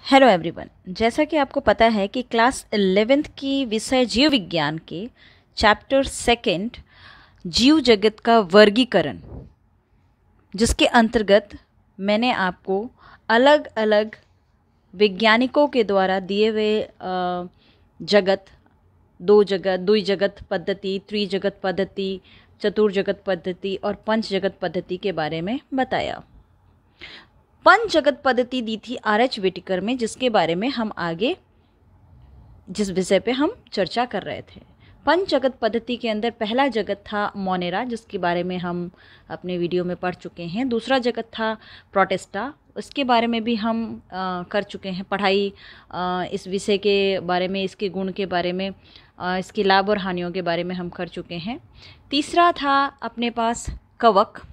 Hello everyone. जैसा कि आपको पता है कि क्लास 11th की विषय जीव विज्ञान के चैप्टर 2 जीव जगत का वर्गीकरण, जिसके अंतर्गत मैंने आपको अलग अलग वैज्ञानिकों के द्वारा दिए हुए जगत, द्विजगत पद्धति, त्रिजगत पद्धति, चतुर्जगत पद्धति और पंचजगत पद्धति के बारे में बताया। पंचजगत पद्धति दी थी आर.एच. व्हिटेकर में, जिसके बारे में हम आगे जिस विषय पे हम चर्चा कर रहे थे। पंचजगत पद्धति के अंदर पहला जगत था मोनेरा, जिसके बारे में हम अपने वीडियो में पढ़ चुके हैं। दूसरा जगत था प्रोटिस्टा, उसके बारे में भी हम कर चुके हैं पढ़ाई। इस विषय के बारे में, इसके गुण के बारे में, इसके लाभ और हानियों के बारे में हम कर चुके हैं। तीसरा था अपने पास कवक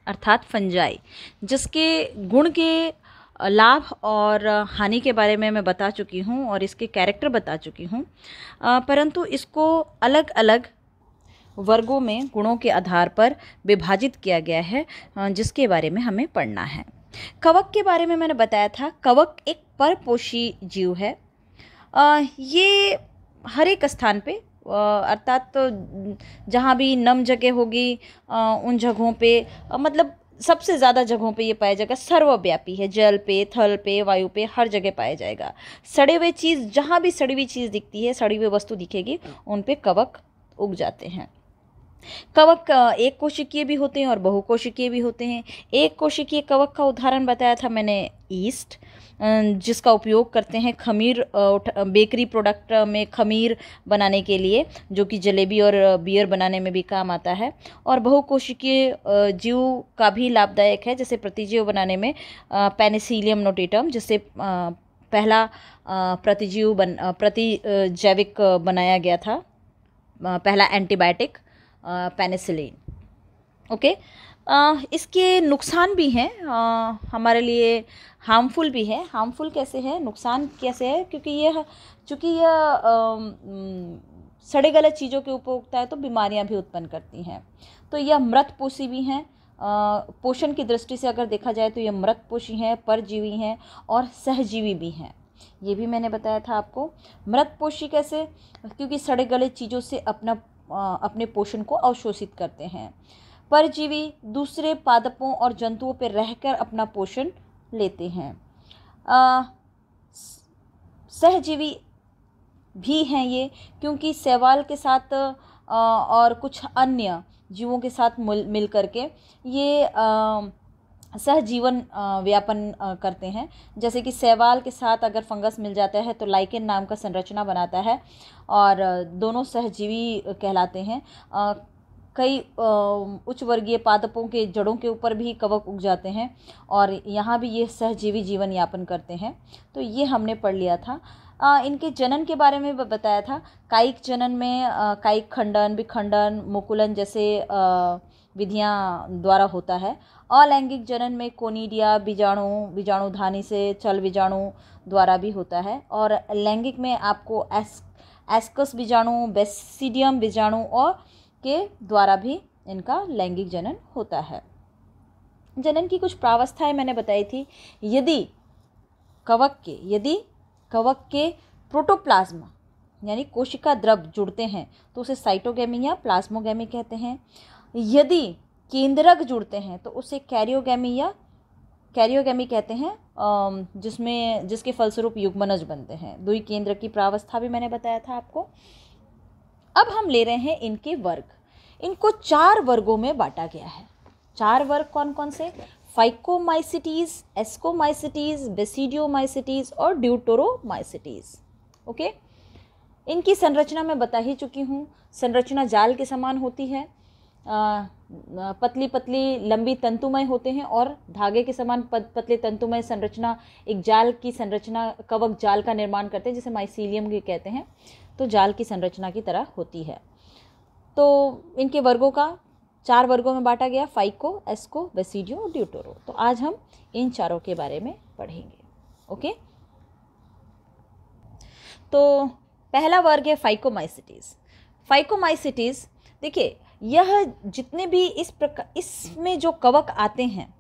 अर्थात फंजाई, जिसके गुण के, लाभ और हानि के बारे में मैं बता चुकी हूँ और इसके कैरेक्टर बता चुकी हूँ, परंतु इसको अलग अलग वर्गों में गुणों के आधार पर विभाजित किया गया है, जिसके बारे में हमें पढ़ना है। कवक के बारे में मैंने बताया था, कवक एक परपोषी जीव है। ये हर एक स्थान पे अर्थात तो जहाँ भी नम जगह होगी उन जगहों पे, मतलब सबसे ज़्यादा जगहों पे ये पाया जाएगा। सर्वव्यापी है, जल पे, थल पे, वायु पे, हर जगह पाया जाएगा। सड़े हुए चीज़, जहाँ भी सड़ी हुई चीज़ दिखती है, सड़ी हुई वस्तु दिखेगी, उन पे कवक उग जाते हैं। कवक एक कोशिकीय भी होते हैं और बहुकोशिकीय भी होते हैं। एक कोशिकीय कवक का उदाहरण बताया था मैंने ईस्ट, जिसका उपयोग करते हैं खमीर, बेकरी प्रोडक्ट में खमीर बनाने के लिए, जो कि जलेबी और बियर बनाने में भी काम आता है। और बहुकोशिकीय जीव का भी लाभदायक है, जैसे प्रतिजीव बनाने में पेनिसिलियम नोटेटम, जिससे पहला प्रतिजैविक बनाया गया था, पहला एंटीबायोटिक पेनिसिलिन। ओके, इसके नुकसान भी हैं, हमारे लिए हार्मफुल भी है। हार्मफुल कैसे है, नुकसान कैसे है, क्योंकि यह सड़े गले चीज़ों के ऊपर उगता है तो बीमारियां भी उत्पन्न करती हैं। तो यह मृतपोषी भी हैं। पोषण की दृष्टि से अगर देखा जाए तो यह मृतपोषी हैं, परजीवी हैं और सहजीवी भी हैं। ये भी मैंने बताया था आपको। मृतपोषी कैसे, क्योंकि सड़े गले चीज़ों से अपने पोषण को अवशोषित करते हैं। परजीवी दूसरे पादपों और जंतुओं पर रहकर अपना पोषण लेते हैं। सहजीवी भी हैं ये, क्योंकि शैवाल के साथ और कुछ अन्य जीवों के साथ मिल करके ये सहजीवन व्यापन करते हैं। जैसे कि शैवाल के साथ अगर फंगस मिल जाता है तो लाइकेन नाम का संरचना बनाता है और दोनों सहजीवी कहलाते हैं। कई उच्च वर्गीय पादपों के जड़ों के ऊपर भी कवक उग जाते हैं और यहाँ भी ये सहजीवी जीवन यापन करते हैं। तो ये हमने पढ़ लिया था। इनके जनन के बारे में बताया था। कायिक जनन में कायिक खंडन, विखंडन, मुकुलन जैसे विधियां द्वारा होता है। अलैंगिक जनन में कोनिडिया, बीजाणुधानी से चल बीजाणु द्वारा भी होता है। और लैंगिक में आपको एस्कस बीजाणु, बेसिडियम बीजाणु और के द्वारा भी इनका लैंगिक जनन होता है। जनन की कुछ प्रावस्थाएं मैंने बताई थी। यदि कवक के प्रोटोप्लाज्म यानी कोशिका द्रव जुड़ते हैं तो उसे साइटोगेमी या प्लाज्मोगेमी कहते हैं। यदि केंद्रक जुड़ते हैं तो उसे कैरियोगेमी कहते हैं, जिसके फलस्वरूप युग्मनज बनते हैं। द्विकेंद्र की प्रावस्था भी मैंने बताया था आपको। अब हम ले रहे हैं इनके वर्ग। इनको 4 वर्गों में बांटा गया है। 4 वर्ग कौन कौन से? फाइकोमाइसिटीज, एस्कोमाइसिटीज, बेसिडियोमाइसिटीज और ड्यूटोरोमाइसिटीज। ओके, इनकी संरचना मैं बता ही चुकी हूँ। संरचना जाल के समान होती है। पतली पतली लंबी तंतुमय होते हैं और धागे के समान पतले तंतुमय संरचना, एक जाल की संरचना, कवक जाल का निर्माण करते हैं, जिसे माइसीलियम भी कहते हैं। तो जाल की संरचना की तरह होती है। तो इनके वर्गों का 4 वर्गों में बांटा गया, फाइको, एस्को, बेसिडियो, ड्यूटोरो। तो आज हम इन चारों के बारे में पढ़ेंगे। ओके, तो पहला वर्ग है फाइकोमाइसिटीज। फाइकोमाइसिटीज, देखिए, यह जितने भी इसमें जो कवक आते हैं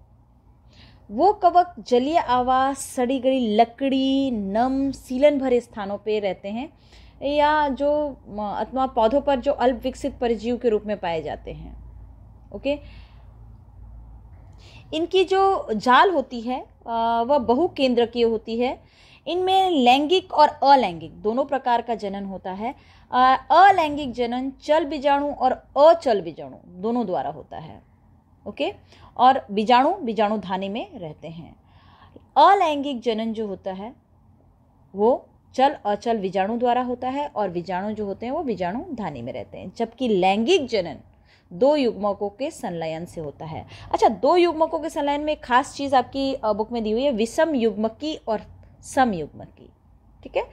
वो कवक जलीय आवास, सड़ी गली लकड़ी, नम सीलन भरे स्थानों पे रहते हैं, या जो अथवा पौधों पर जो अल्प विकसित परजीव के रूप में पाए जाते हैं। ओके, इनकी जो जाल होती है वह बहुकेंद्रकीय होती है। इनमें लैंगिक और अलैंगिक दोनों प्रकार का जनन होता है। अलैंगिक जनन चल बीजाणु और अचल बीजाणु दोनों द्वारा होता है। ओके, और बीजाणु धानी में रहते हैं। अलैंगिक जनन जो होता है वो चल अचल बीजाणु द्वारा होता है, और बीजाणु जो होते हैं वो बीजाणु धानी में रहते हैं। जबकि लैंगिक जनन दो युग्मकों के संलयन से होता है। अच्छा, दो युग्मकों के संलयन में एक खास चीज आपकी बुक में दी हुई है, विषम युग्मकी और समयुग्मकी। ठीक है,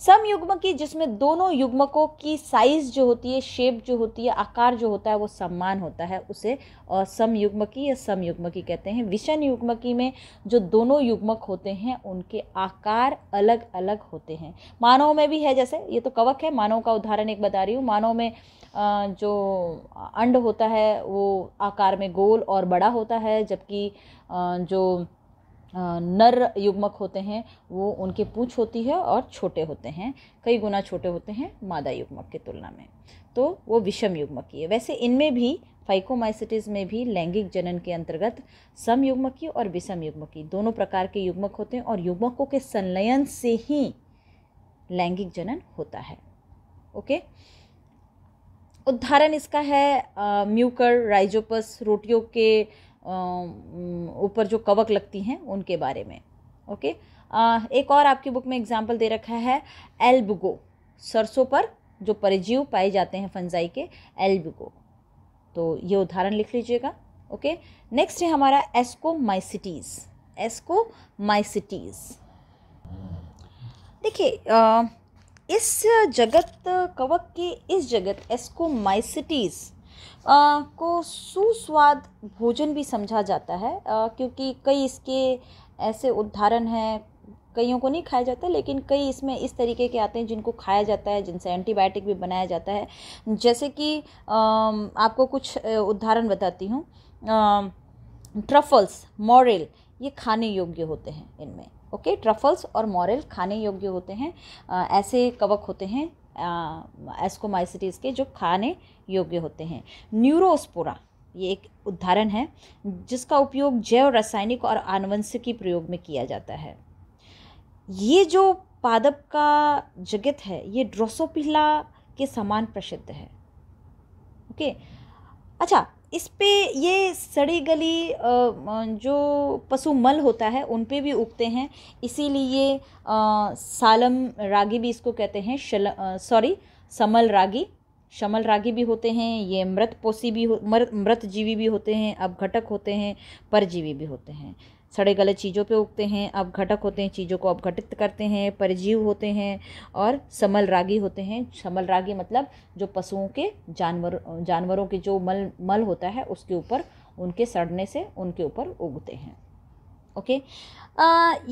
समयुग्मकी जिसमें दोनों युग्मकों की साइज जो होती है, शेप जो होती है, आकार जो होता है वो समान होता है, उसे समयुग्मकी या समयुग्मकी कहते हैं। विषम युग्मकी में जो दोनों युग्मक होते हैं उनके आकार अलग अलग होते हैं। मानव में भी है, जैसे ये तो कवक है, मानव का उदाहरण एक बता रही हूँ। मानव में जो अंड होता है वो आकार में गोल और बड़ा होता है, जबकि जो नर युग्मक होते हैं वो उनके पूंछ होती है और छोटे होते हैं, कई गुना छोटे होते हैं मादा युग्मक की तुलना में, तो वो विषम युग्मकी है। वैसे इनमें भी, फाइकोमाइसिटिस में भी लैंगिक जनन के अंतर्गत समयुग्मकी और विषम युग्मकी दोनों प्रकार के युग्मक होते हैं, और युग्मकों के संलयन से ही लैंगिक जनन होता है। ओके, उदाहरण इसका है म्यूकर, राइजोपस, रोटियों के ऊपर जो कवक लगती हैं उनके बारे में। ओके, एक और आपकी बुक में एग्जाम्पल दे रखा है एल्बुगो, सरसों पर जो परजीव पाए जाते हैं फंजाई के, एल्बुगो, तो ये उदाहरण लिख लीजिएगा। ओके, नेक्स्ट है हमारा एस्कोमाइसिटीज। एस्कोमाइसिटीज देखिए, इस जगत कवक के इस जगत एस्कोमाइसिटीज को सुस्वाद भोजन भी समझा जाता है, क्योंकि कई इसके ऐसे उदाहरण हैं, कईयों को नहीं खाया जाता लेकिन कई इसमें इस तरीके के आते हैं जिनको खाया जाता है, जिनसे एंटीबायोटिक भी बनाया जाता है। जैसे कि आपको कुछ उदाहरण बताती हूँ। ट्रफल्स, मॉरेल, ये खाने योग्य होते हैं इनमें। ओके, ट्रफल्स और मॉरेल खाने योग्य होते हैं। ऐसे कवक होते हैं एस्कोमाइसिटीज के जो खाने योग्य होते हैं। न्यूरोस्पोरा, ये एक उदाहरण है जिसका उपयोग जैव रासायनिक और आनुवंशिकी प्रयोग में किया जाता है। ये जो पादप का जगत है ये ड्रोसोफिला के समान प्रसिद्ध है। ओके, अच्छा, इस पे ये सड़ी गली जो पशु मल होता है उन पे भी उगते हैं, इसीलिए सालम रागी भी इसको कहते हैं। समल रागी भी होते हैं। ये मृतपोषी भी मृतजीवी भी होते हैं, अपघटक होते हैं, परजीवी भी होते हैं। सड़े गले चीज़ों पे उगते हैं, अपघटक होते हैं, चीज़ों को अपघटित करते हैं, परजीव होते हैं, और समल रागी होते हैं। समल रागी मतलब जो पशुओं के जानवरों के जो मल होता है उसके ऊपर, उनके सड़ने से उनके ऊपर उगते हैं। ओके,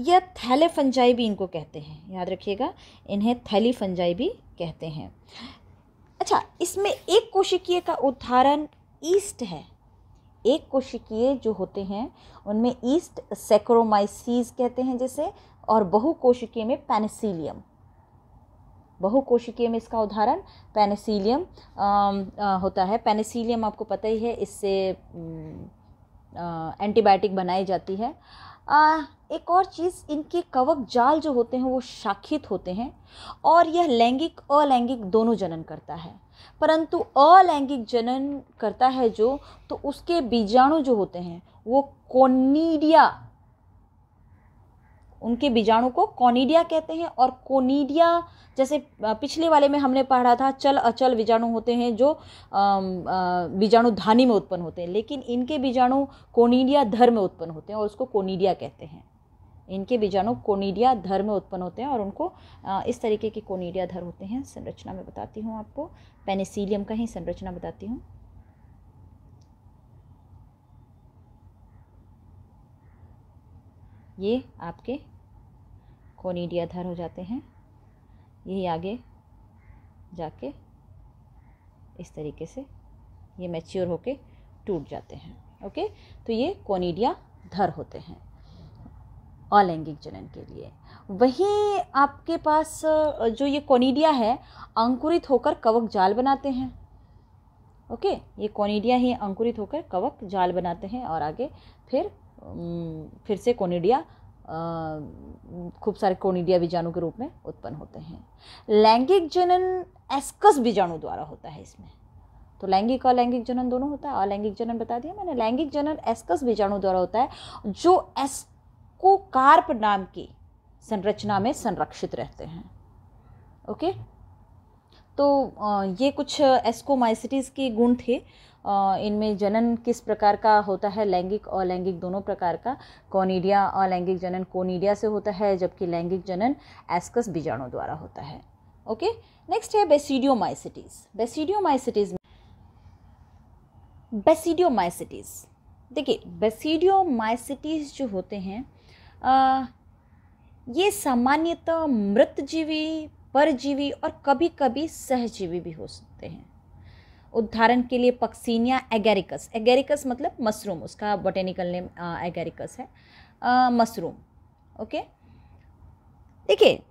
यह थैले फंजाई भी इनको कहते हैं, याद रखिएगा, इन्हें थैली फंजाई भी कहते हैं। अच्छा, इसमें एक कोशिकीय का उदाहरण ईस्ट है। एक कोशिकीय जो होते हैं उनमें ईस्ट, सैक्रोमाइसीज कहते हैं जैसे, और बहुकोशिकीय में पेनिसिलियम। बहुकोशिकीय में इसका उदाहरण पेनिसिलियम होता है। पेनिसिलियम आपको पता ही है, इससे एंटीबायोटिक बनाई जाती है। एक और चीज़, इनके कवक जाल जो होते हैं वो शाखित होते हैं, और यह लैंगिक अलैंगिक दोनों जनन करता है। परंतु अलैंगिक जनन करता है जो, तो उसके बीजाणु जो होते हैं वो कोनिडिया, उनके बीजाणु को कोनिडिया कहते हैं। और कोनिडिया, जैसे पिछले वाले में हमने पढ़ा था, चल अचल बीजाणु होते हैं जो बीजाणु धानी में उत्पन्न होते हैं, लेकिन इनके बीजाणु कोनिडिया धर में उत्पन्न होते हैं और उसको कोनिडिया कहते हैं। इनके बीजाणु कोनिडिया धर में उत्पन्न होते हैं और उनको इस तरीके के कोनिडिया धर होते हैं। संरचना में बताती हूँ आपको, पेनिसिलियम का ही संरचना बताती हूँ। ये आपके कोनिडिया धर हो जाते हैं, यही आगे जाके इस तरीके से ये मैच्योर होके टूट जाते हैं। ओके, तो ये कोनिडिया धर होते हैं। अलैंगिक जनन के लिए। वहीं आपके पास जो ये कोनिडिया है अंकुरित होकर कवक जाल बनाते हैं। ओके, ये कोनिडिया ही अंकुरित होकर कवक जाल बनाते हैं और आगे फिर से कोनिडिया खूब सारे कोनिडिया बीजाणु के रूप में उत्पन्न होते हैं। लैंगिक जनन एस्कस बीजाणु द्वारा होता है इसमें। तो लैंगिक और लैंगिक जनन दोनों होता है। अलैंगिक जनन बता दिया मैंने। लैंगिक जनन एस्कस बीजाणु द्वारा होता है जो एस्कोकार्प नाम की संरचना में संरक्षित रहते हैं। ओके, तो ये कुछ एस्कोमाइसिटीज के गुण थे। इनमें जनन किस प्रकार का होता है, लैंगिक और लैंगिक दोनों प्रकार का। कोनिडिया अलैंगिक जनन कोनिडिया से होता है, जबकि लैंगिक जनन एस्कस बीजाणु द्वारा होता है। ओके, नेक्स्ट है बेसिडियोमाइसिटीज। बेसिडियोमाइसिटीज देखिए, बेसिडियोमाइसिटीज जो होते हैं ये सामान्यतः मृतजीवी, परजीवी और कभी कभी सहजीवी भी हो सकते हैं। उदाहरण के लिए पक्सीनिया एगेरिकस। एगेरिकस मतलब मशरूम, उसका बोटेनिकल नेम एगेरिकस है, मशरूम। ओके, देखिए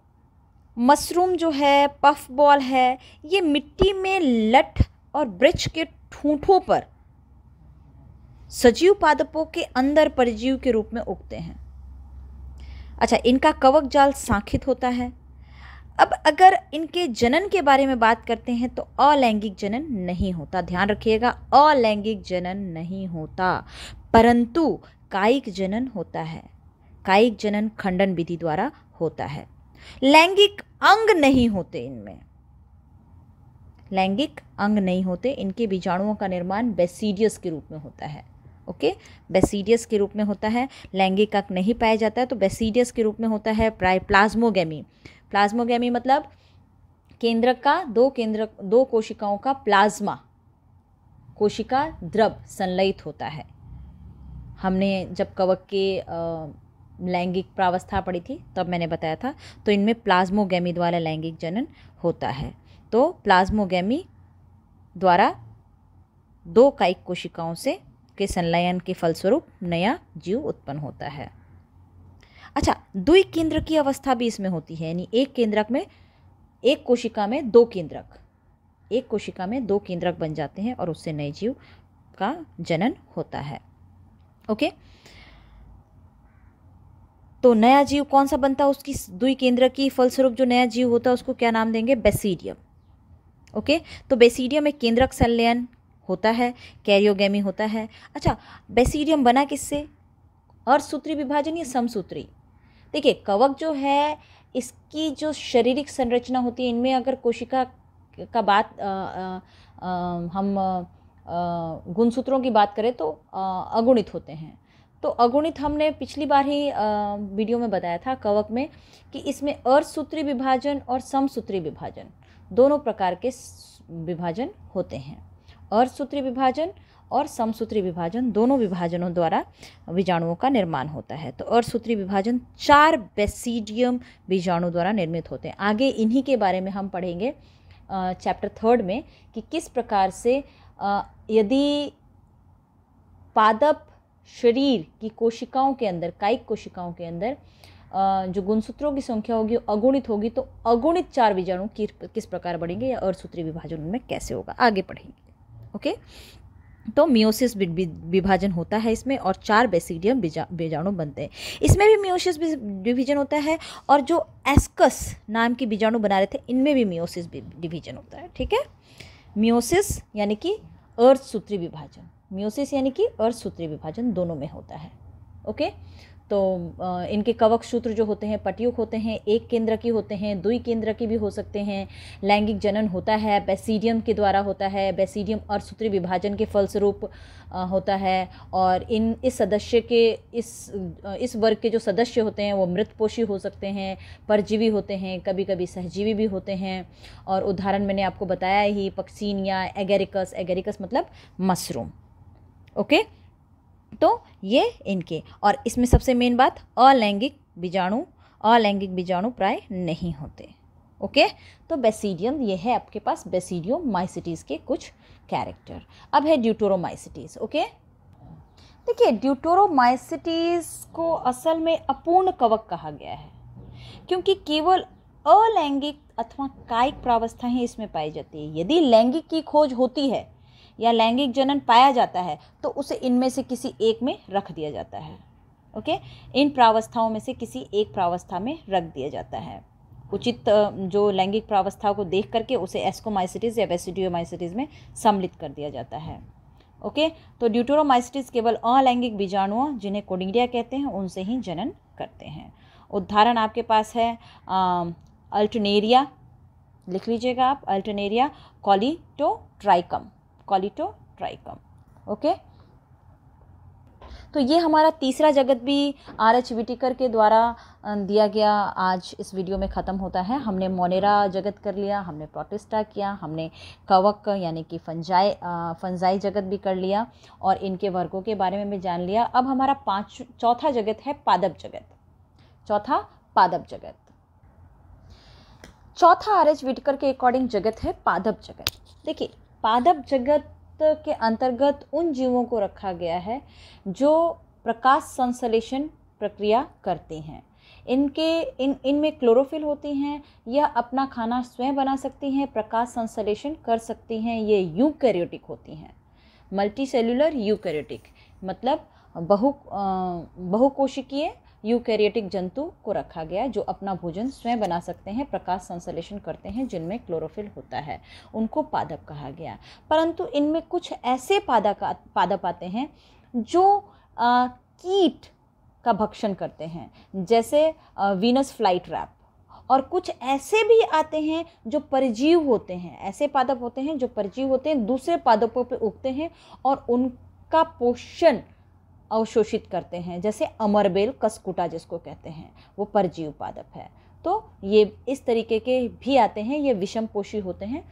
मशरूम जो है, पफ बॉल है, ये मिट्टी में लठ और वृक्ष के ठूंठों पर सजीव पादपों के अंदर परजीव के रूप में उगते हैं। अच्छा, इनका कवक जाल सांखित होता है। अब अगर इनके जनन के बारे में बात करते हैं तो अलैंगिक जनन नहीं होता। ध्यान रखिएगा, अलैंगिक जनन नहीं होता, परंतु कायिक जनन होता है। कायिक जनन खंडन विधि द्वारा होता है। लैंगिक अंग नहीं होते इनमें, लैंगिक अंग नहीं होते। इनके बीजाणुओं का निर्माण बेसिडियस के रूप में होता है। ओके, बेसिडियस के रूप में होता है। लैंगिक अंग नहीं पाया जाता है, तो बेसिडियस के रूप में होता है। प्लाज्मोगेमी। प्लाज्मोगेमी मतलब केंद्रक का दो कोशिकाओं का प्लाज्मा कोशिका द्रव संलयित होता है। हमने जब कवक के लैंगिक प्रावस्था पढ़ी थी तब मैंने बताया था। तो इनमें प्लाज्मोगेमी द्वारा लैंगिक जनन होता है। तो प्लाज्मोगेमी द्वारा दो कायिक कोशिकाओं से के संलयन के फलस्वरूप नया जीव उत्पन्न होता है। अच्छा, द्विकेंद्रक की अवस्था भी इसमें होती है, यानी एक केंद्रक में, एक कोशिका में दो केंद्रक बन जाते हैं और उससे नए जीव का जनन होता है। ओके, तो नया जीव कौन सा बनता है, उसकी द्विकेंद्रक की फलस्वरूप जो नया जीव होता है उसको क्या नाम देंगे, बेसिडियम। ओके, तो बेसिडियम में केंद्रक संलयन होता है, कैरियोगेमी होता है। अच्छा, बेसिडियम बना किससे, अर्धसूत्री विभाजन या समसूत्री। देखिए, कवक जो है इसकी जो शारीरिक संरचना होती है, इनमें अगर कोशिका का बात हम गुणसूत्रों की बात करें तो अगुणित होते हैं। तो अगुणित हमने पिछली बार ही वीडियो में बताया था कवक में कि इसमें अर्धसूत्री विभाजन और समसूत्री विभाजन दोनों प्रकार के विभाजन होते हैं। अर्धसूत्री विभाजन और समसूत्री विभाजन दोनों विभाजनों द्वारा बीजाणुओं का निर्माण होता है। तो अर्धसूत्री विभाजन 4 बेसिडियम बीजाणु द्वारा निर्मित होते हैं। आगे इन्हीं के बारे में हम पढ़ेंगे चैप्टर 3 में कि किस प्रकार से यदि पादप शरीर की कोशिकाओं के अंदर, कायिक कोशिकाओं के अंदर जो गुणसूत्रों की संख्या होगी अगुणित होगी तो अगुणित 4 बीजाणु किस प्रकार बढ़ेंगे या अर्धसूत्री विभाजन उनमें कैसे होगा, आगे पढ़ेंगे। ओके, तो मियोसिस विभाजन होता है इसमें और 4 बेसिडियम बीजाणु बनते हैं। इसमें भी मियोसिस डिवीजन होता है और जो एस्कस नाम के बीजाणु बना रहे थे इनमें भी मियोसिस डिवीजन होता है। ठीक है, मियोसिस यानी कि अर्धसूत्री विभाजन, मियोसिस यानी कि अर्धसूत्री विभाजन दोनों में होता है। ओके, तो इनके कवक सूत्र जो होते हैं पटयुक्त होते हैं, एक केंद्रकी होते हैं, द्विकेंद्रकी भी हो सकते हैं। लैंगिक जनन होता है बेसिडियम के द्वारा होता है, बेसिडियम अर्धसूत्री विभाजन के फलस्वरूप होता है। और इस सदस्य के इस वर्ग के जो सदस्य होते हैं वो मृतपोषी हो सकते हैं, परजीवी होते हैं, कभी कभी सहजीवी भी होते हैं। और उदाहरण मैंने आपको बताया ही, पक्सीनिया एगेरिकस, एगेरिकस मतलब मशरूम। ओके, तो ये इनके, और इसमें सबसे मेन बात अलैंगिक बीजाणु प्राय नहीं होते। ओके, तो बेसिडियम ये है आपके पास बेसिडियोमाइसिटीज के कुछ कैरेक्टर। अब है ड्यूटेरोमाइसिटीज। ओके, देखिए, ड्यूटेरोमाइसिटीज को असल में अपूर्ण कवक कहा गया है, क्योंकि केवल अलैंगिक अथवा कायिक प्रावस्था ही इसमें पाई जाती है। यदि लैंगिक की खोज होती है या लैंगिक जनन पाया जाता है तो उसे इनमें से किसी एक में रख दिया जाता है। ओके, इन प्रावस्थाओं में से किसी एक प्रावस्था में रख दिया जाता है। उचित जो लैंगिक प्रावस्था को देख करके उसे एस्कोमाइसिटीज या बेसिडियोमाइसिटीज में सम्मिलित कर दिया जाता है। ओके, तो ड्यूटेरोमाइसिटीज केवल अलैंगिक बीजाणुओं, जिन्हें कोडिंग्डिया कहते हैं, उनसे ही जनन करते हैं। उदाहरण आपके पास है अल्टरनेरिया, लिख लीजिएगा आप, अल्टरनेरिया, कॉलिटोट्राइकम, कॉलिटोट्राइकम। ओके, तो ये हमारा तीसरा जगत भी आर.एच. व्हिटेकर के द्वारा दिया गया आज इस वीडियो में ख़त्म होता है। हमने मोनेरा जगत कर लिया, हमने प्रोटिस्टा किया, हमने कवक यानी कि फंजाई जगत भी कर लिया और इनके वर्गों के बारे में भी जान लिया। अब हमारा चौथा जगत है पादप जगत। चौथा पादप जगत, चौथा आर.एच. व्हिटेकर के अकॉर्डिंग जगत है पादप जगत। देखिए, पादप जगत के अंतर्गत उन जीवों को रखा गया है जो प्रकाश संश्लेषण प्रक्रिया करते हैं। इनमें क्लोरोफिल होती हैं, यह अपना खाना स्वयं बना सकती हैं, प्रकाश संश्लेषण कर सकती हैं। ये यूकैरियोटिक होती हैं, मल्टीसेल्युलर यूकैरियोटिक, मतलब बहुकोशिकीय यूकैरियोटिक जंतु को रखा गया जो अपना भोजन स्वयं बना सकते हैं, प्रकाश संश्लेषण करते हैं, जिनमें क्लोरोफिल होता है, उनको पादप कहा गया। परंतु इनमें कुछ ऐसे पादप आते हैं जो कीट का भक्षण करते हैं, जैसे वीनस फ्लाइट रैप, और कुछ ऐसे भी आते हैं जो परजीव होते हैं। ऐसे पादप होते हैं जो परजीव होते हैं, दूसरे पादपों पर उगते हैं और उनका पोषण अवशोषित करते हैं, जैसे अमरबेल, कसकुटा जिसको कहते हैं, वो परजीव पादप है। तो ये इस तरीके के भी आते हैं, ये विषमपोषी होते हैं,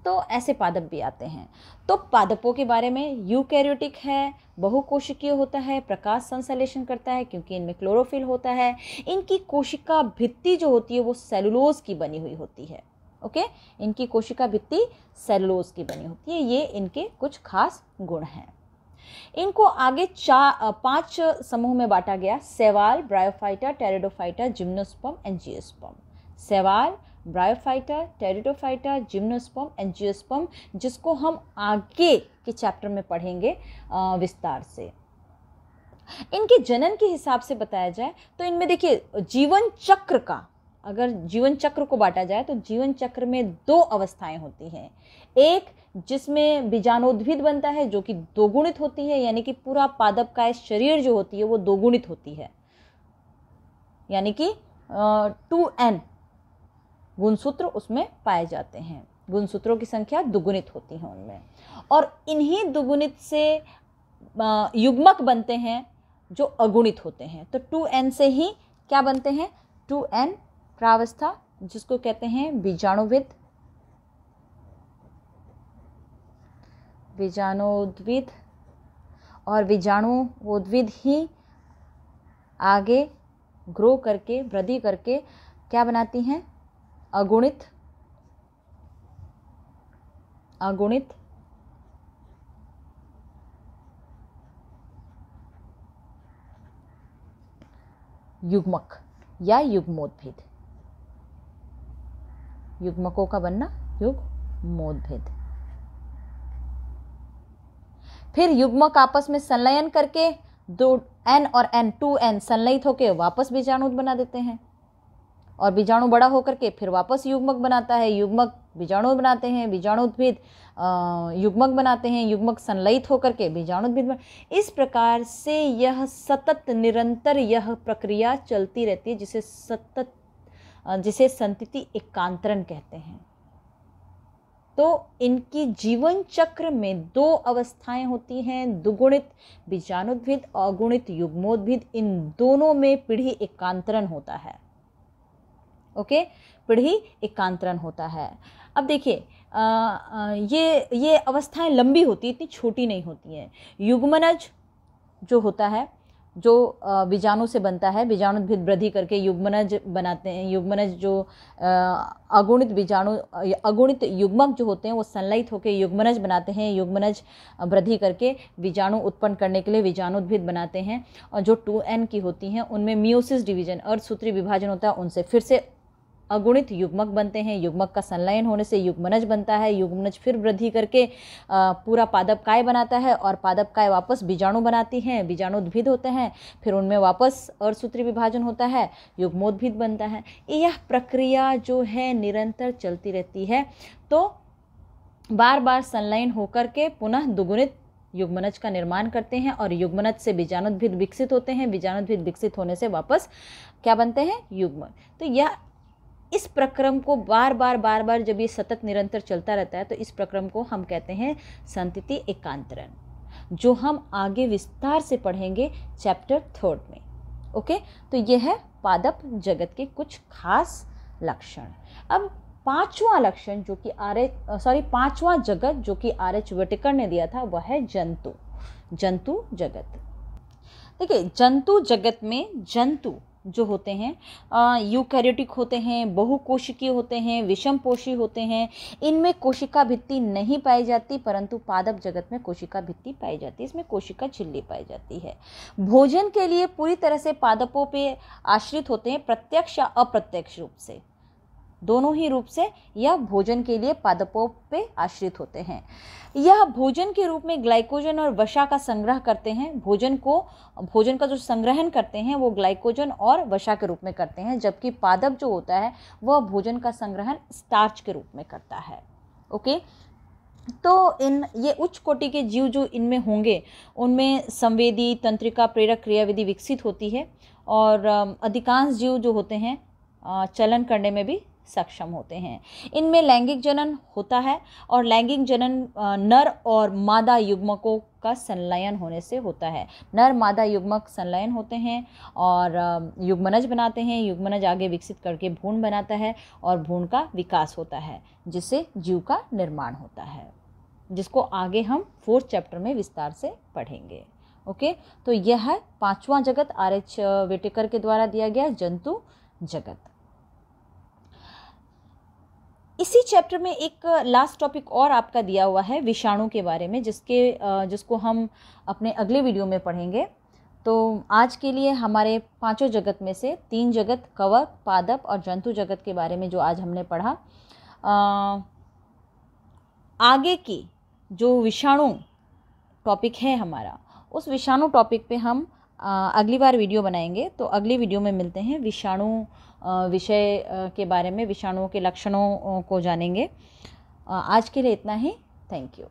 तो ऐसे पादप भी आते हैं। तो पादपों के बारे में, यूकैरियोटिक है, बहुकोशिकीय होता है, प्रकाश संश्लेषण करता है क्योंकि इनमें क्लोरोफिल होता है। इनकी कोशिका भित्ति जो होती है वो सेलुलोज की बनी हुई होती है। ओके, इनकी कोशिका भित्ति सेलुलोज की बनी होती है। ये इनके कुछ खास गुण हैं। इनको आगे 5 समूह में बांटा गया: शैवाल, ब्रायोफाइटा, टेरिडोफाइटा, जिम्नोस्पर्म, एंजियोस्पर्म। शैवाल, ब्रायोफाइटा, टेरिडोफाइटा, जिम्नोस्पर्म, एंजियोस्पर्म, जिसको हम आगे के चैप्टर में पढ़ेंगे विस्तार से। इनके जनन के हिसाब से बताया जाए तो इनमें देखिए, जीवन चक्र का, अगर जीवन चक्र को बांटा जाए तो जीवन चक्र में 2 अवस्थाएं होती हैं। एक जिसमें बीजाणोद्भिद बनता है, जो कि दोगुणित होती है, यानी कि पूरा पादप का शरीर जो होती है वो दोगुणित होती है, यानी कि 2n गुणसूत्र उसमें पाए जाते हैं। गुणसूत्रों की संख्या दुगुणित होती है उनमें, और इन्हीं दुगुणित से युग्मक बनते हैं जो अगुणित होते हैं। तो 2n से ही क्या बनते हैं? 2n प्रावस्था, जिसको कहते हैं बीजाणुविद, बीजाणोद्भिद, और बीजाणुओद्भिद ही आगे ग्रो करके, वृद्धि करके क्या बनाती हैं? अगुणित युग्मक या युग्मोद्भिद। युग्मकों का बनना युग्मोद्भिद। फिर युग्मक आपस में संलयन करके 2n और n 2n संलयित होकर वापस बीजाणु बना देते हैं, और बीजाणु बड़ा होकर के फिर वापस युग्मक बनाता है। युग्मक बीजाणु बनाते हैं, बीजाणुद्भिद युग्मक बनाते हैं, युग्मक संलयित होकर के बीजाणुद्भिद। इस प्रकार से यह सतत निरंतर यह प्रक्रिया चलती रहती है, जिसे संतति एकांतरण कहते हैं। तो इनकी जीवन चक्र में 2 अवस्थाएं होती हैं, दुगुणित बीजाणुद्भिद, अगुणित युग्मोद्भिद। इन दोनों में पीढ़ी एकांतरण होता है। ओके, पीढ़ी एकांतरण होता है। अब देखिए, ये अवस्थाएं लंबी होती है, इतनी छोटी नहीं होती हैं। युग्मनज जो होता है जो बीजाणु से बनता है, बीजाणुद्भिद वृद्धि करके युग्मनज बनाते हैं। युग्मनज जो अगुणित बीजाणु, अगुणित युग्मक जो होते हैं वो संलयित होकर युग्मनज बनाते हैं। युग्मनज वृद्धि करके बीजाणु उत्पन्न करने के लिए बीजाणुद्भिद बनाते हैं। और जो 2n की होती हैं उनमें मियोसिस डिवीजन, अर्धसूत्री विभाजन होता है, उनसे फिर से अगुणित युग्मक बनते हैं। युग्मक का संलयन होने से युग्मनज बनता है। युग्मनज फिर वृद्धि करके पूरा पादप काय बनाता है और पादप काय वापस बीजाणु बनाती हैं, बीजाणुद्भिद होते हैं। फिर उनमें वापस अर्धसूत्री विभाजन होता है, युग्मोद्भिद बनता है। यह प्रक्रिया जो है निरंतर चलती रहती है। तो बार बार संलयन होकर के पुनः दुगुणित युग्मनज का निर्माण करते हैं और युग्मनज से बीजाणुद्भिद विकसित होते हैं। बीजाणुद्भिद विकसित होने से वापस क्या बनते हैं? युग्मक। तो यह इस प्रक्रम को बार बार जब ये सतत निरंतर चलता रहता है तो इस प्रक्रम को हम कहते हैं संतति एकांतरण, जो हम आगे विस्तार से पढ़ेंगे चैप्टर 3 में। ओके, तो यह है पादप जगत के कुछ खास लक्षण। अब पांचवा लक्षण जो कि पांचवा जगत जो कि R.H. व्हिटेकर ने दिया था वह है जंतु जगत। देखिए, जंतु जगत में जंतु जो होते हैं यूकैरियोटिक होते हैं, बहुकोशिकीय होते हैं, विषमपोषी होते हैं। इनमें कोशिका भित्ति नहीं पाई जाती, परंतु पादप जगत में कोशिका भित्ति पाई जाती है। इसमें कोशिका झिल्ली पाई जाती है। भोजन के लिए पूरी तरह से पादपों पे आश्रित होते हैं, प्रत्यक्ष या अप्रत्यक्ष रूप से, दोनों ही रूप से यह भोजन के लिए पादपों पे आश्रित होते हैं। यह भोजन के रूप में ग्लाइकोजन और वसा का संग्रह करते हैं। भोजन का जो संग्रहण करते हैं वो ग्लाइकोजन और वसा के रूप में करते हैं, जबकि पादप जो होता है वह भोजन का संग्रहण स्टार्च के रूप में करता है। ओके, तो ये उच्च कोटि के जीव जो इनमें होंगे उनमें संवेदी, तंत्रिका, प्रेरक क्रियाविधि विकसित होती है और अधिकांश जीव जो होते हैं चलन करने में भी सक्षम होते हैं। इनमें लैंगिक जनन होता है और लैंगिक जनन नर और मादा युग्मकों का संलयन होने से होता है। नर मादा युग्मक संलयन होते हैं और युग्मनज बनाते हैं। युग्मनज आगे विकसित करके भ्रूण बनाता है और भ्रूण का विकास होता है, जिससे जीव का निर्माण होता है, जिसको आगे हम 4th चैप्टर में विस्तार से पढ़ेंगे। ओके, तो यह है पांचवा जगत R.H. व्हिटेकर के द्वारा दिया गया जंतु जगत। इसी चैप्टर में एक लास्ट टॉपिक और आपका दिया हुआ है विषाणु के बारे में, जिसको हम अपने अगले वीडियो में पढ़ेंगे। तो आज के लिए हमारे पांचों जगत में से 3 जगत, कवक, पादप और जंतु जगत के बारे में जो आज हमने पढ़ा, आगे की जो विषाणु टॉपिक है हमारा, उस विषाणु टॉपिक पे हम अगली बार वीडियो बनाएंगे। तो अगली वीडियो में मिलते हैं, विषाणु विषय के बारे में, विषाणुओं के लक्षणों को जानेंगे। आज के लिए इतना ही। Thank you.